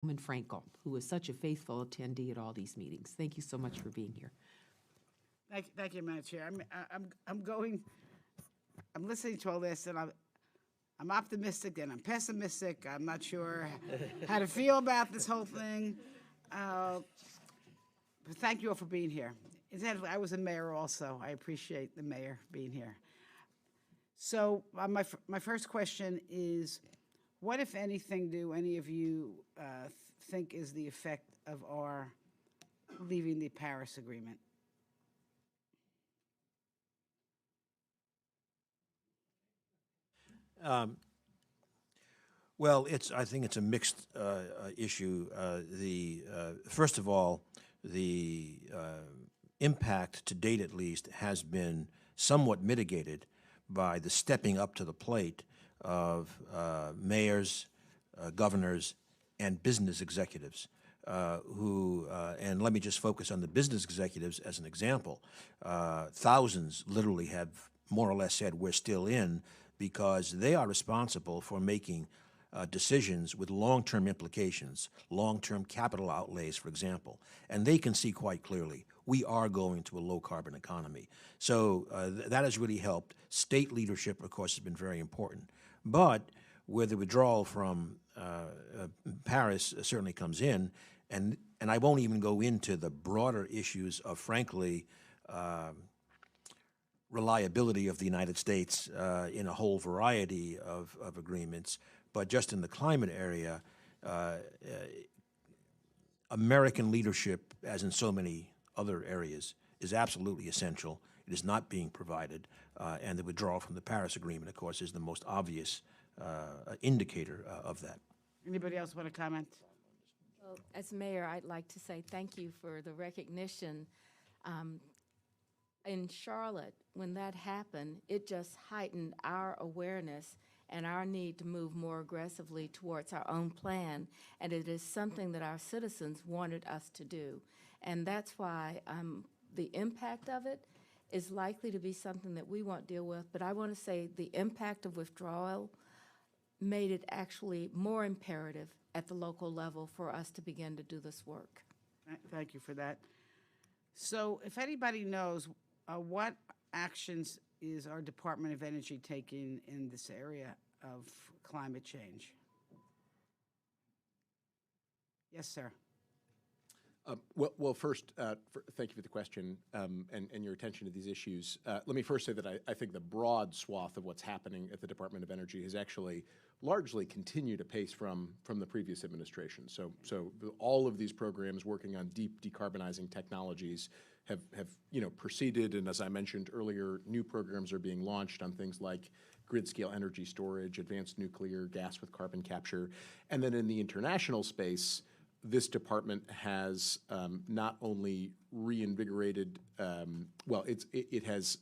Congresswoman Frankel, who is such a faithful attendee at all these meetings. Thank you so much for being here. Thank you, Madam Chair. I'm listening to all this, and I'm optimistic and I'm pessimistic. I'm not sure how to feel about this whole thing. But thank you all for being here. Incidentally, I was a mayor also. I appreciate the mayor being here. So my first question is, what, if anything, do any of you think is the effect of our leaving the Paris Agreement? Well, I think it's a mixed issue. First of all, the impact to date, at least, has been somewhat mitigated by the stepping up to the plate of mayors, governors, and business executives and let me just focus on the business executives as an example. Thousands literally have more or less said we're still in, because they are responsible for making decisions with long-term implications, long-term capital outlays, for example. And they can see quite clearly we are going to a low-carbon economy. So that has really helped. State leadership, of course, has been very important. But where the withdrawal from Paris certainly comes in, and I won't even go into the broader issues of, frankly, reliability of the United States in a whole variety of agreements, but just in the climate area, American leadership, as in so many other areas, is absolutely essential. It is not being provided, and the withdrawal from the Paris Agreement, of course, is the most obvious indicator of that. Anybody else want to comment? Well, as mayor, I'd like to say thank you for the recognition. In Charlotte, when that happened, it just heightened our awareness and our need to move more aggressively towards our own plan, and it is something that our citizens wanted us to do. And that's why the impact of it is likely to be something that we won't deal with, but I want to say the impact of withdrawal made it actually more imperative at the local level for us to begin to do this work. Thank you for that. So if anybody knows, what actions is our Department of Energy taking in this area of climate change? Yes, sir. Well, first, thank you for the question and your attention to these issues. Let me first say that I think the broad swath of what's happening at the Department of Energy has actually largely continued apace from the previous administration. So all of these programs working on deep decarbonizing technologies have proceeded, and as I mentioned earlier, new programs are being launched on things like grid-scale energy storage, advanced nuclear, gas with carbon capture, and then in the international space, this department has not only reinvigorated, it has,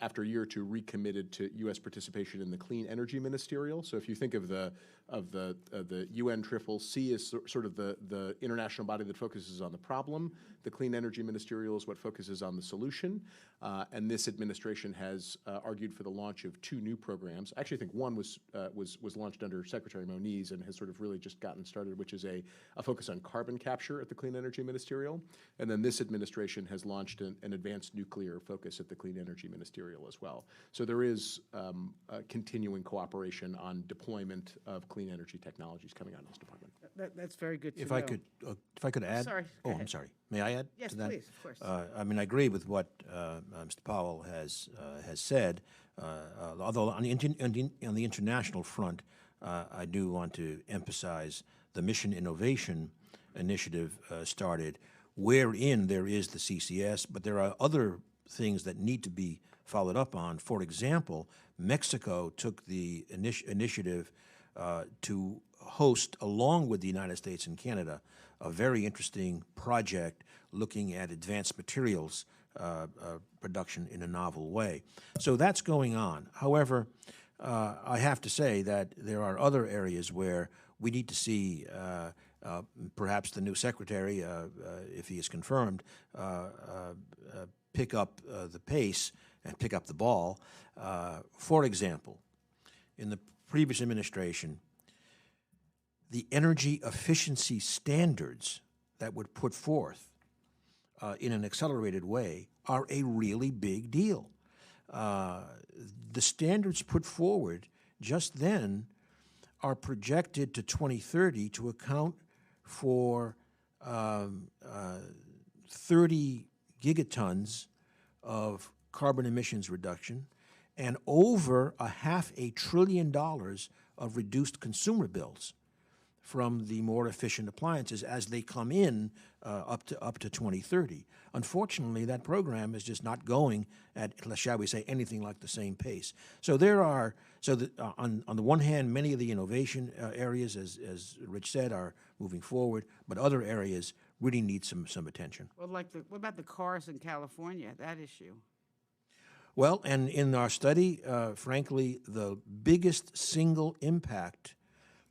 after a year or two, recommitted to U.S. participation in the Clean Energy Ministerial. So if you think of the UNFCCC as sort of the international body that focuses on the problem, the Clean Energy Ministerial is what focuses on the solution. And this administration has argued for the launch of 2 new programs. I actually think one was launched under Secretary Moniz and has sort of really just gotten started, which is a focus on carbon capture at the Clean Energy Ministerial. And then this administration has launched an advanced nuclear focus at the Clean Energy Ministerial as well. So there is a continuing cooperation on deployment of clean energy technologies coming out of this department. That's very good to If know. I could add. Sorry. Oh, I'm sorry. May I add Yes, to that? please, of course. I mean, I agree with what Mr. Powell has said. Although on the international front, I do want to emphasize the Mission Innovation Initiative started, wherein there is the CCS, but there are other things that need to be followed up on. For example, Mexico took the initiative to host, along with the United States and Canada, a very interesting project looking at advanced materials production in a novel way. So that's going on. However, I have to say that there are other areas where we need to see perhaps the new secretary, if he is confirmed, pick up the pace and pick up the ball. For example, in the previous administration, the energy efficiency standards that would put forth in an accelerated way are a really big deal. The standards put forward just then are projected to 2030 to account for 30 gigatons of carbon emissions reduction and over $500 billion of reduced consumer bills from the more efficient appliances as they come in up to 2030. Unfortunately, that program is just not going at, shall we say, anything like the same pace. So there are, on the one hand, many of the innovation areas, as Rich said, are moving forward, but other areas really need some attention. Well, what about the cars in California, that issue? Well, and in our study, frankly, the biggest single impact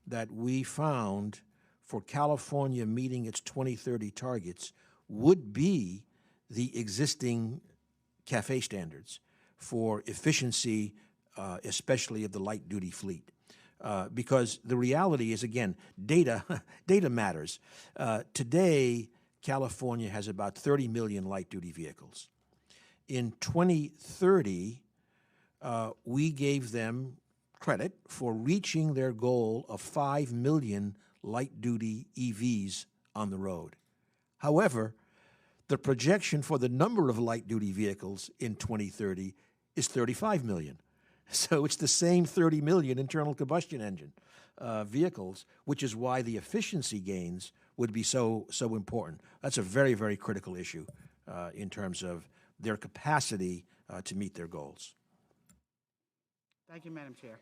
that we found for California meeting its 2030 targets would be the existing CAFE standards for efficiency, especially of the light-duty fleet. Because the reality is, again, data matters. Today, California has about 30 million light-duty vehicles. In 2030, we gave them credit for reaching their goal of 5 million light-duty EVs on the road. However, the projection for the number of light-duty vehicles in 2030 is 35 million. So it's the same 30 million internal combustion engine vehicles, which is why the efficiency gains would be so important. That's a very, very critical issue in terms of their capacity to meet their goals. Thank you, Madam Chair.